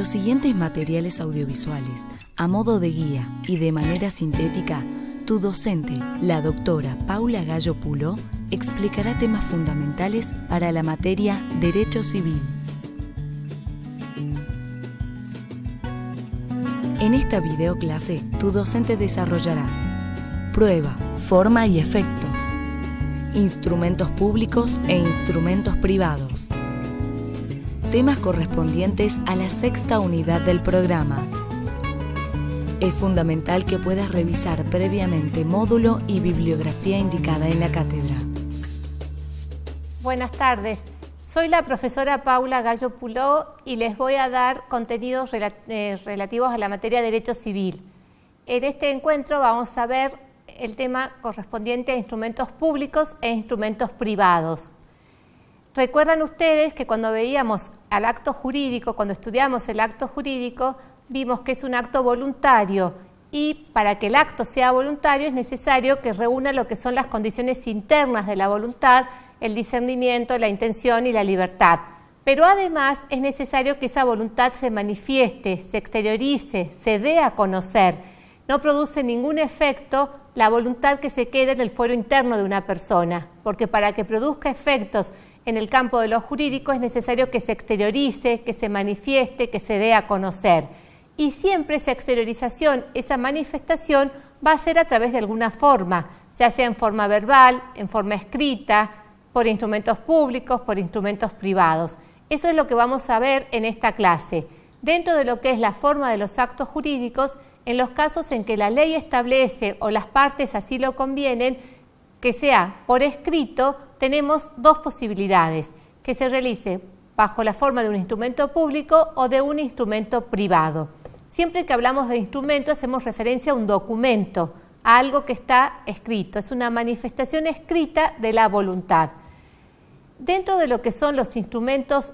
los siguientes materiales audiovisuales, a modo de guía y de manera sintética, tu docente, la doctora Paula Gallo Puló, explicará temas fundamentales para la materia Derecho Civil. En esta videoclase, tu docente desarrollará prueba, forma y efectos, instrumentos públicos e instrumentos privados, temas correspondientes a la sexta unidad del programa. Es fundamental que puedas revisar previamente módulo y bibliografía indicada en la cátedra. Buenas tardes, soy la profesora Paula Gallo Puló y les voy a dar contenidos relativos a la materia de Derecho Civil. En este encuentro vamos a ver el tema correspondiente a instrumentos públicos e instrumentos privados. Recuerdan ustedes que cuando veíamos al acto jurídico, cuando estudiamos el acto jurídico, vimos que es un acto voluntario y para que el acto sea voluntario es necesario que reúna lo que son las condiciones internas de la voluntad, el discernimiento, la intención y la libertad. Pero además es necesario que esa voluntad se manifieste, se exteriorice, se dé a conocer. No produce ningún efecto la voluntad que se quede en el fuero interno de una persona, porque para que produzca efectos en el campo de lo jurídico es necesario que se exteriorice, que se manifieste, que se dé a conocer. Y siempre esa exteriorización, esa manifestación va a ser a través de alguna forma, ya sea en forma verbal, en forma escrita, por instrumentos públicos, por instrumentos privados. Eso es lo que vamos a ver en esta clase. Dentro de lo que es la forma de los actos jurídicos, en los casos en que la ley establece o las partes así lo convienen, que sea por escrito, tenemos dos posibilidades, que se realice bajo la forma de un instrumento público o de un instrumento privado. Siempre que hablamos de instrumento hacemos referencia a un documento, a algo que está escrito, es una manifestación escrita de la voluntad. Dentro de lo que son los instrumentos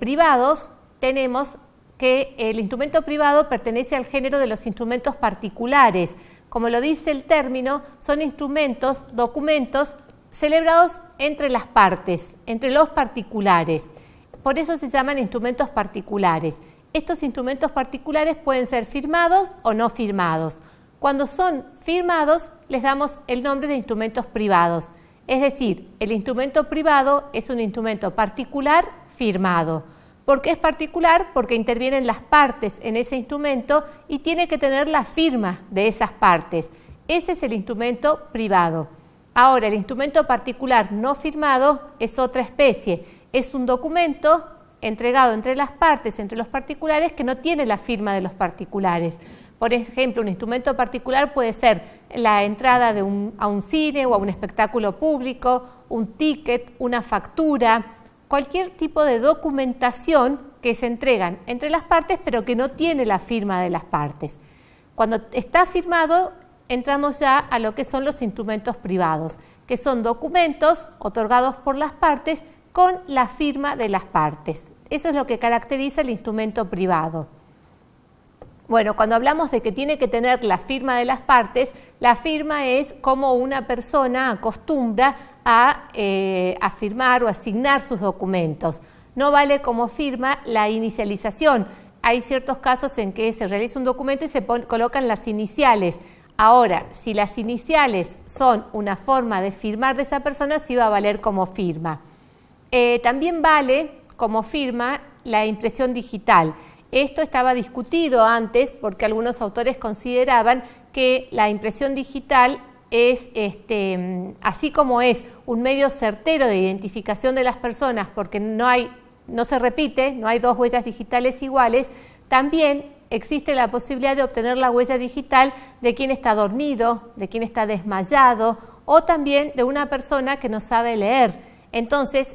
privados, tenemos que el instrumento privado pertenece al género de los instrumentos particulares. Como lo dice el término, son instrumentos, documentos celebrados entre las partes, entre los particulares. Por eso se llaman instrumentos particulares. Estos instrumentos particulares pueden ser firmados o no firmados. Cuando son firmados, les damos el nombre de instrumentos privados. Es decir, el instrumento privado es un instrumento particular firmado. ¿Por qué es particular? Porque intervienen las partes en ese instrumento y tiene que tener la firma de esas partes. Ese es el instrumento privado. Ahora, el instrumento particular no firmado es otra especie. Es un documento entregado entre las partes, entre los particulares, que no tiene la firma de los particulares. Por ejemplo, un instrumento particular puede ser la entrada a un cine o a un espectáculo público, un ticket, una factura, cualquier tipo de documentación que se entregan entre las partes pero que no tiene la firma de las partes. Cuando está firmado, entramos ya a lo que son los instrumentos privados, que son documentos otorgados por las partes con la firma de las partes. Eso es lo que caracteriza el instrumento privado. Bueno, cuando hablamos de que tiene que tener la firma de las partes, la firma es como una persona acostumbra a firmar o asignar sus documentos. No vale como firma la inicialización. Hay ciertos casos en que se realiza un documento y se colocan las iniciales. Ahora, si las iniciales son una forma de firmar de esa persona, sí va a valer como firma. También vale como firma la impresión digital. Esto estaba discutido antes porque algunos autores consideraban que la impresión digital es, así como es un medio certero de identificación de las personas porque no se repite, no hay dos huellas digitales iguales, también existe la posibilidad de obtener la huella digital de quien está dormido, de quien está desmayado o también de una persona que no sabe leer. Entonces,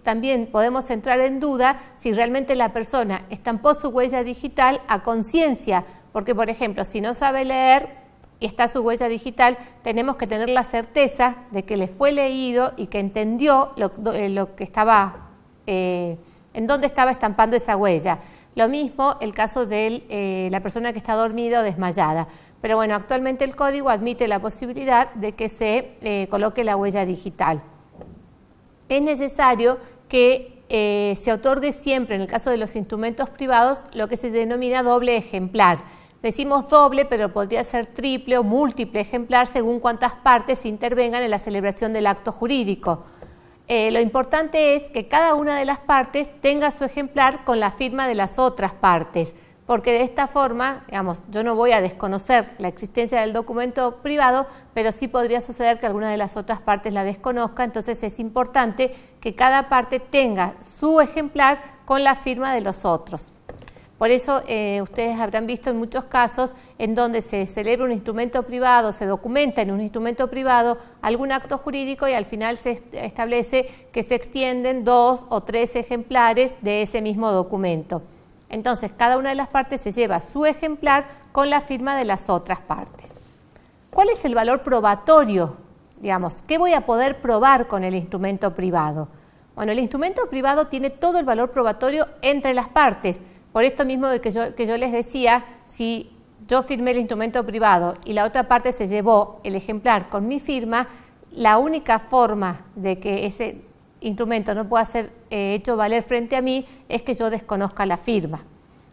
también podemos entrar en duda si realmente la persona estampó su huella digital a conciencia, porque por ejemplo, si no sabe leer y está su huella digital, tenemos que tener la certeza de que le fue leído y que entendió lo que estaba, en dónde estaba estampando esa huella. Lo mismo el caso de la persona que está dormida o desmayada. Pero bueno, actualmente el código admite la posibilidad de que se coloque la huella digital. Es necesario que se otorgue siempre, en el caso de los instrumentos privados, lo que se denomina doble ejemplar. Decimos doble, pero podría ser triple o múltiple ejemplar según cuántas partes intervengan en la celebración del acto jurídico. Lo importante es que cada una de las partes tenga su ejemplar con la firma de las otras partes, porque de esta forma, digamos, yo no voy a desconocer la existencia del documento privado, pero sí podría suceder que alguna de las otras partes la desconozca, entonces es importante que cada parte tenga su ejemplar con la firma de los otros. Por eso ustedes habrán visto en muchos casos en donde se celebra un instrumento privado, se documenta en un instrumento privado algún acto jurídico y al final se establece que se extienden 2 o 3 ejemplares de ese mismo documento. Entonces, cada una de las partes se lleva su ejemplar con la firma de las otras partes. ¿Cuál es el valor probatorio? Digamos, ¿qué voy a poder probar con el instrumento privado? Bueno, el instrumento privado tiene todo el valor probatorio entre las partes. Por esto mismo de que yo les decía, si yo firmé el instrumento privado y la otra parte se llevó el ejemplar con mi firma, la única forma de que ese instrumento no pueda ser hecho valer frente a mí es que yo desconozca la firma.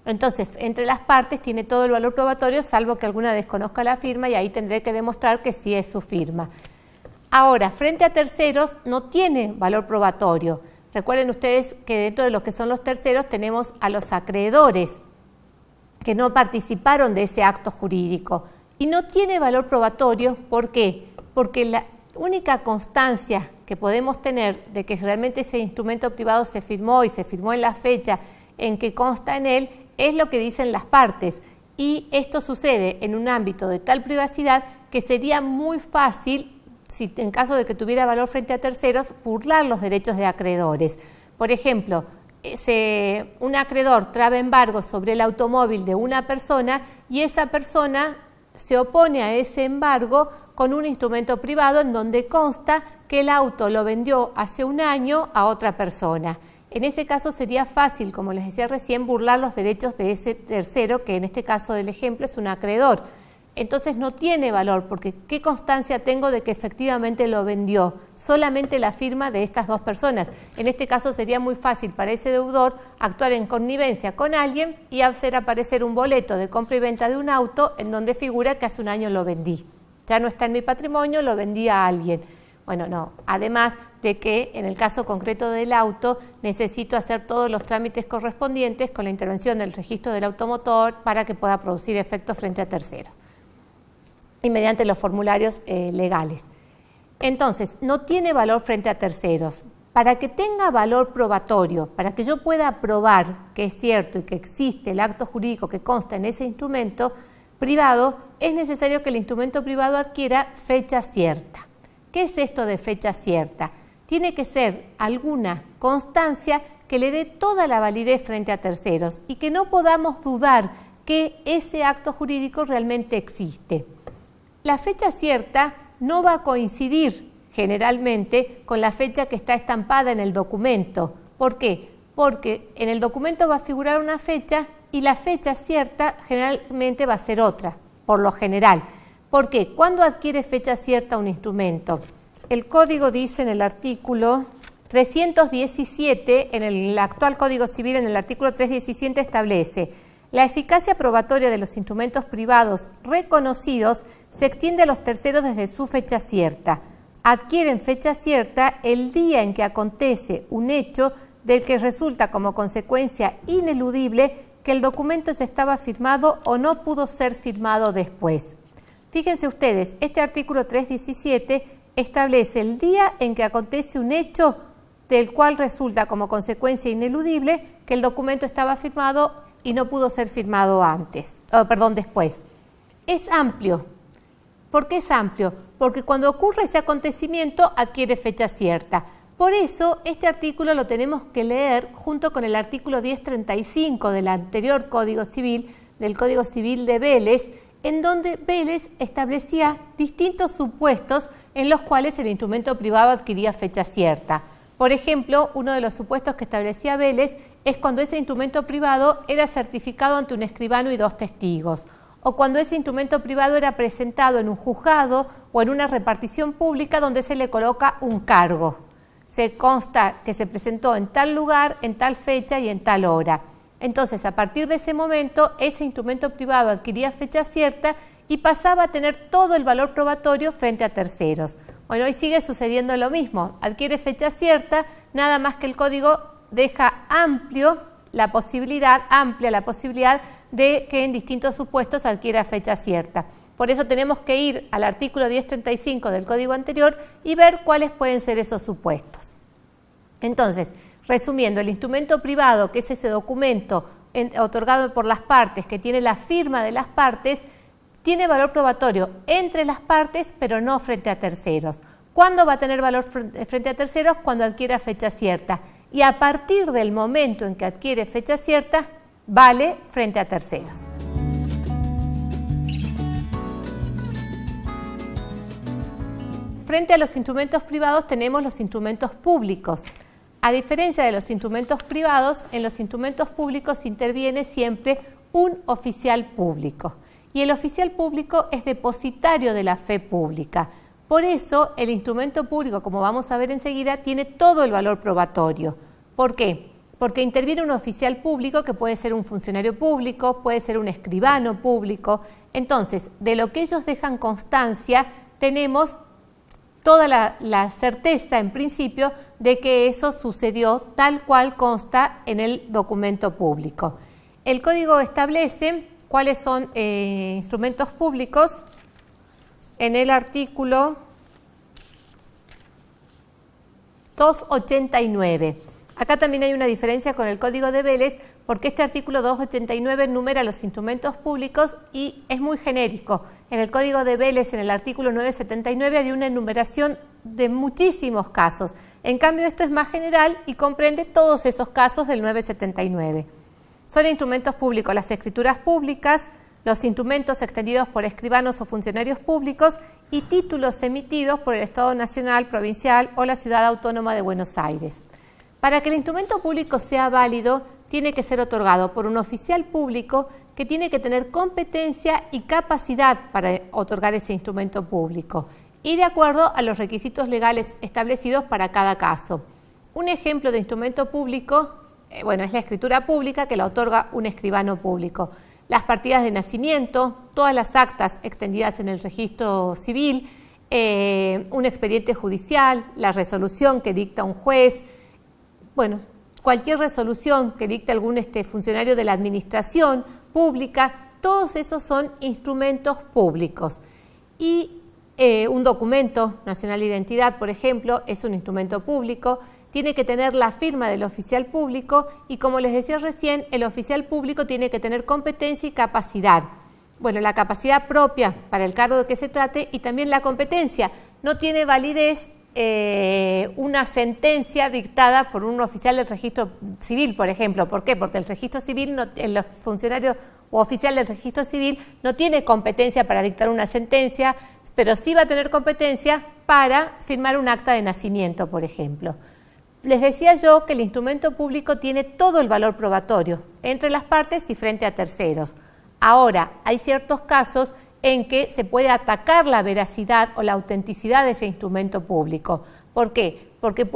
Entonces, entre las partes tiene todo el valor probatorio, salvo que alguna desconozca la firma y ahí tendré que demostrar que sí es su firma. Ahora, frente a terceros no tiene valor probatorio. Recuerden ustedes que dentro de lo que son los terceros tenemos a los acreedores que no participaron de ese acto jurídico y no tiene valor probatorio. ¿Por qué? Porque la única constancia que podemos tener de que realmente ese instrumento privado se firmó y se firmó en la fecha en que consta en él es lo que dicen las partes, y esto sucede en un ámbito de tal privacidad que sería muy fácil, si en caso de que tuviera valor frente a terceros, burlar los derechos de acreedores. Por ejemplo, un acreedor traba embargo sobre el automóvil de una persona y esa persona se opone a ese embargo con un instrumento privado en donde consta que el auto lo vendió hace un año a otra persona. En ese caso sería fácil, como les decía recién, burlar los derechos de ese tercero, que en este caso del ejemplo es un acreedor. Entonces no tiene valor, porque ¿qué constancia tengo de que efectivamente lo vendió? Solamente la firma de estas dos personas. En este caso sería muy fácil para ese deudor actuar en connivencia con alguien y hacer aparecer un boleto de compra y venta de un auto en donde figura que hace un año lo vendí. Ya no está en mi patrimonio, lo vendí a alguien. Bueno, no. Además de que en el caso concreto del auto necesito hacer todos los trámites correspondientes con la intervención del registro del automotor para que pueda producir efectos frente a terceros y mediante los formularios legales. Entonces, no tiene valor frente a terceros. Para que tenga valor probatorio, para que yo pueda probar que es cierto y que existe el acto jurídico que consta en ese instrumento privado, es necesario que el instrumento privado adquiera fecha cierta. ¿Qué es esto de fecha cierta? Tiene que ser alguna constancia que le dé toda la validez frente a terceros y que no podamos dudar que ese acto jurídico realmente existe. La fecha cierta no va a coincidir generalmente con la fecha que está estampada en el documento. ¿Por qué? Porque en el documento va a figurar una fecha y la fecha cierta generalmente va a ser otra, por lo general. ¿Por qué? ¿Cuándo adquiere fecha cierta un instrumento? El código dice en el artículo 317, en el actual Código Civil, en el artículo 317 establece: la eficacia probatoria de los instrumentos privados reconocidos se extiende a los terceros desde su fecha cierta. Adquieren fecha cierta el día en que acontece un hecho del que resulta como consecuencia ineludible que el documento ya estaba firmado o no pudo ser firmado después. Fíjense ustedes, este artículo 317 establece el día en que acontece un hecho del cual resulta como consecuencia ineludible que el documento estaba firmado y no pudo ser firmado después. Es amplio. ¿Por qué es amplio? Porque cuando ocurre ese acontecimiento adquiere fecha cierta. Por eso este artículo lo tenemos que leer junto con el artículo 1035 del anterior Código Civil, del Código Civil de Vélez, en donde Vélez establecía distintos supuestos en los cuales el instrumento privado adquiría fecha cierta. Por ejemplo, uno de los supuestos que establecía Vélez es cuando ese instrumento privado era certificado ante un escribano y 2 testigos, o cuando ese instrumento privado era presentado en un juzgado o en una repartición pública donde se le coloca un cargo. se consta que se presentó en tal lugar, en tal fecha y en tal hora. Entonces, a partir de ese momento, ese instrumento privado adquiría fecha cierta y pasaba a tener todo el valor probatorio frente a terceros. Bueno, hoy sigue sucediendo lo mismo. Adquiere fecha cierta, nada más que el código deja amplia la posibilidad de que en distintos supuestos adquiera fecha cierta. Por eso tenemos que ir al artículo 1035 del código anterior y ver cuáles pueden ser esos supuestos. Entonces, resumiendo, el instrumento privado, que es ese documento otorgado por las partes, que tiene la firma de las partes, tiene valor probatorio entre las partes, pero no frente a terceros. ¿Cuándo va a tener valor frente a terceros? Cuando adquiera fecha cierta. Y a partir del momento en que adquiere fecha cierta, vale frente a terceros. Frente a los instrumentos privados tenemos los instrumentos públicos. A diferencia de los instrumentos privados, en los instrumentos públicos interviene siempre un oficial público. Y el oficial público es depositario de la fe pública. Por eso, el instrumento público, como vamos a ver enseguida, tiene todo el valor probatorio. ¿Por qué? Porque interviene un oficial público que puede ser un funcionario público, puede ser un escribano público. Entonces, de lo que ellos dejan constancia, tenemos toda la certeza, en principio, de que eso sucedió tal cual consta en el documento público. El código establece cuáles son instrumentos públicos en el artículo 289. Acá también hay una diferencia con el código de Vélez, porque este artículo 289 enumera los instrumentos públicos y es muy genérico. En el código de Vélez, en el artículo 979, había una enumeración de muchísimos casos. En cambio, esto es más general y comprende todos esos casos del 979. Son instrumentos públicos las escrituras públicas, los instrumentos extendidos por escribanos o funcionarios públicos y títulos emitidos por el Estado Nacional, Provincial o la Ciudad Autónoma de Buenos Aires. Para que el instrumento público sea válido, tiene que ser otorgado por un oficial público que tiene que tener competencia y capacidad para otorgar ese instrumento público y de acuerdo a los requisitos legales establecidos para cada caso. Un ejemplo de instrumento público, es la escritura pública que la otorga un escribano público. Las partidas de nacimiento, todas las actas extendidas en el registro civil, un expediente judicial, la resolución que dicta un juez, cualquier resolución que dicte algún funcionario de la administración pública, todos esos son instrumentos públicos. Y un documento nacional de identidad, por ejemplo, es un instrumento público, tiene que tener la firma del oficial público y, como les decía recién, el oficial público tiene que tener competencia y capacidad. La capacidad propia para el cargo de que se trate y también la competencia. No tiene validez una sentencia dictada por un oficial del registro civil, por ejemplo. ¿Por qué? Porque el registro civil, el funcionario o oficial del registro civil no tiene competencia para dictar una sentencia, pero sí va a tener competencia para firmar un acta de nacimiento, por ejemplo. Les decía yo que el instrumento público tiene todo el valor probatorio entre las partes y frente a terceros. Ahora, hay ciertos casos en que se puede atacar la veracidad o la autenticidad de ese instrumento público. ¿Por qué? Porque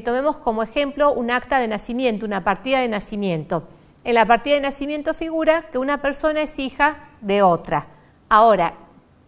tomemos como ejemplo un acta de nacimiento, una partida de nacimiento. En la partida de nacimiento figura que una persona es hija de otra. Ahora,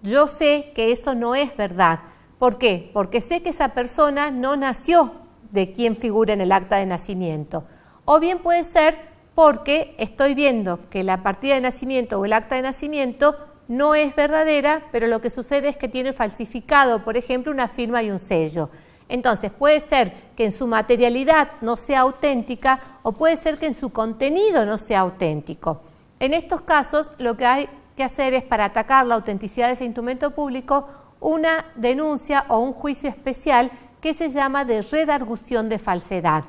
yo sé que eso no es verdad. ¿Por qué? Porque sé que esa persona no nació de quien figura en el acta de nacimiento. O bien puede ser porque estoy viendo que la partida de nacimiento o el acta de nacimiento no es verdadera, pero lo que sucede es que tiene falsificado, por ejemplo, una firma y un sello. Entonces, puede ser que en su materialidad no sea auténtica o puede ser que en su contenido no sea auténtico. En estos casos, lo que hay que hacer es, para atacar la autenticidad de ese instrumento público, una denuncia o un juicio especial que se llama de redargución de falsedad.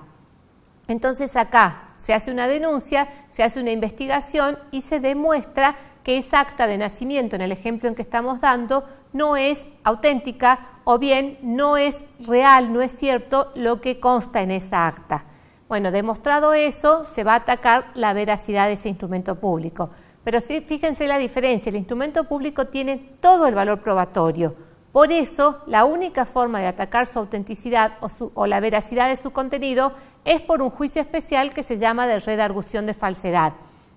Entonces, acá se hace una denuncia, se hace una investigación y se demuestra que esa acta de nacimiento, en el ejemplo en que estamos dando, no es auténtica o bien no es real, no es cierto lo que consta en esa acta. Demostrado eso, se va a atacar la veracidad de ese instrumento público. Pero sí, fíjense la diferencia, el instrumento público tiene todo el valor probatorio. Por eso, la única forma de atacar su autenticidad o la veracidad de su contenido es por un juicio especial que se llama de redargución de falsedad.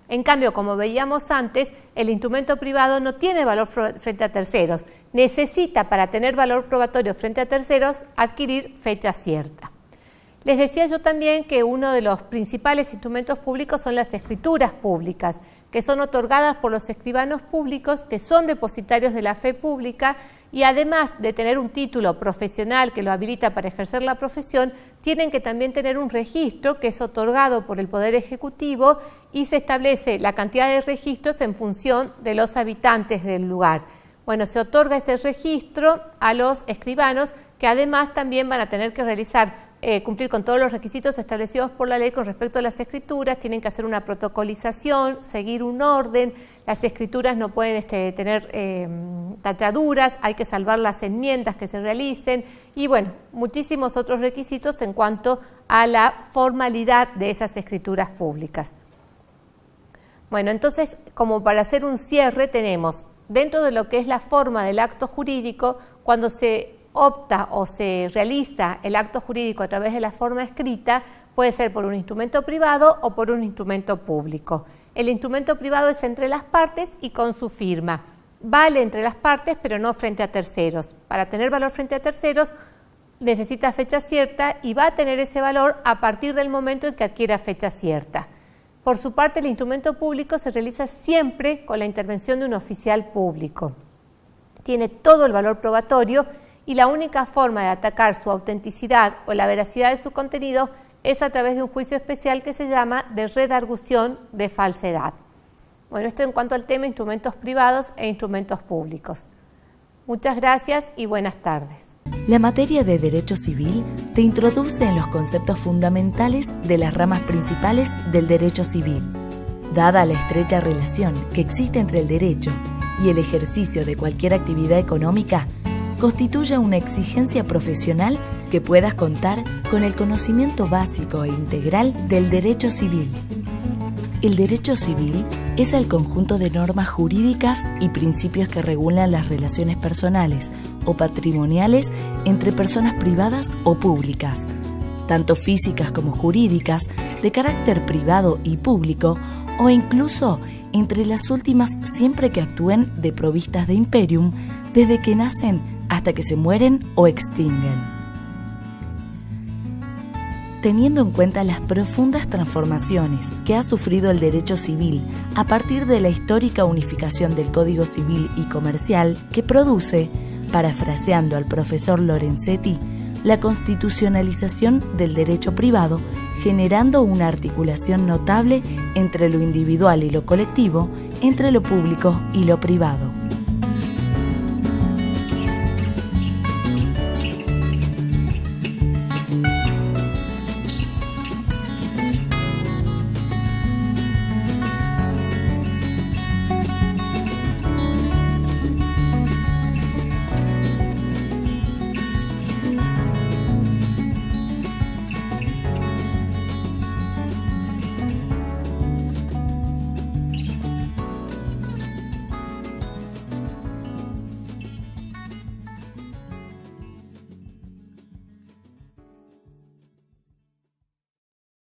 En cambio, como veíamos antes, el instrumento privado no tiene valor frente a terceros. Necesita, para tener valor probatorio frente a terceros, adquirir fecha cierta. Les decía yo también que uno de los principales instrumentos públicos son las escrituras públicas, que son otorgadas por los escribanos públicos, que son depositarios de la fe pública, y además de tener un título profesional que lo habilita para ejercer la profesión, tienen que también tener un registro que es otorgado por el Poder Ejecutivo y se establece la cantidad de registros en función de los habitantes del lugar. Bueno, se otorga ese registro a los escribanos, que además también van a tener que realizar cumplir con todos los requisitos establecidos por la ley con respecto a las escrituras. Tienen que hacer una protocolización, seguir un orden, las escrituras no pueden tener tachaduras, hay que salvar las enmiendas que se realicen y bueno, muchísimos otros requisitos en cuanto a la formalidad de esas escrituras públicas. Bueno, entonces, como para hacer un cierre, tenemos dentro de lo que es la forma del acto jurídico, cuando se opta o se realiza el acto jurídico a través de la forma escrita, puede ser por un instrumento privado o por un instrumento público. El instrumento privado es entre las partes y con su firma. Vale entre las partes, pero no frente a terceros. Para tener valor frente a terceros, necesita fecha cierta y va a tener ese valor a partir del momento en que adquiera fecha cierta. Por su parte, el instrumento público se realiza siempre con la intervención de un oficial público. Tiene todo el valor probatorio y la única forma de atacar su autenticidad o la veracidad de su contenido es a través de un juicio especial que se llama de redargución de falsedad. Bueno, esto en cuanto al tema instrumentos privados e instrumentos públicos. Muchas gracias y buenas tardes. La materia de Derecho Civil te introduce en los conceptos fundamentales de las ramas principales del derecho civil. Dada la estrecha relación que existe entre el derecho y el ejercicio de cualquier actividad económica, constituye una exigencia profesional que puedas contar con el conocimiento básico e integral del derecho civil. El derecho civil es el conjunto de normas jurídicas y principios que regulan las relaciones personales o patrimoniales entre personas privadas o públicas, tanto físicas como jurídicas, de carácter privado y público, o incluso entre las últimas siempre que actúen de provistas de imperium, desde que nacen hasta que se mueren o extinguen. Teniendo en cuenta las profundas transformaciones que ha sufrido el derecho civil a partir de la histórica unificación del Código Civil y Comercial que produce, parafraseando al profesor Lorenzetti, la constitucionalización del derecho privado, generando una articulación notable entre lo individual y lo colectivo, entre lo público y lo privado.